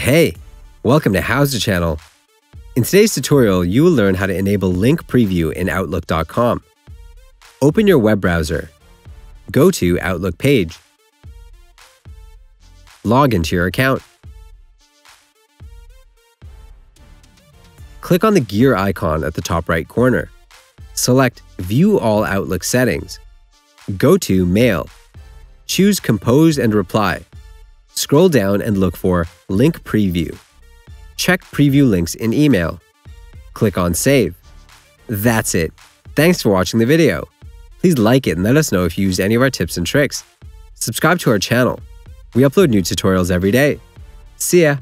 Hey, welcome to Howza Channel. In today's tutorial, you will learn how to enable link preview in Outlook.com. Open your web browser. Go to Outlook page. Log into your account. Click on the gear icon at the top right corner. Select View All Outlook Settings. Go to Mail. Choose Compose and Reply. Scroll down and look for Link Preview. Check Preview links in email. Click on Save. That's it. Thanks for watching the video. Please like it and let us know if you used any of our tips and tricks. Subscribe to our channel. We upload new tutorials every day. See ya!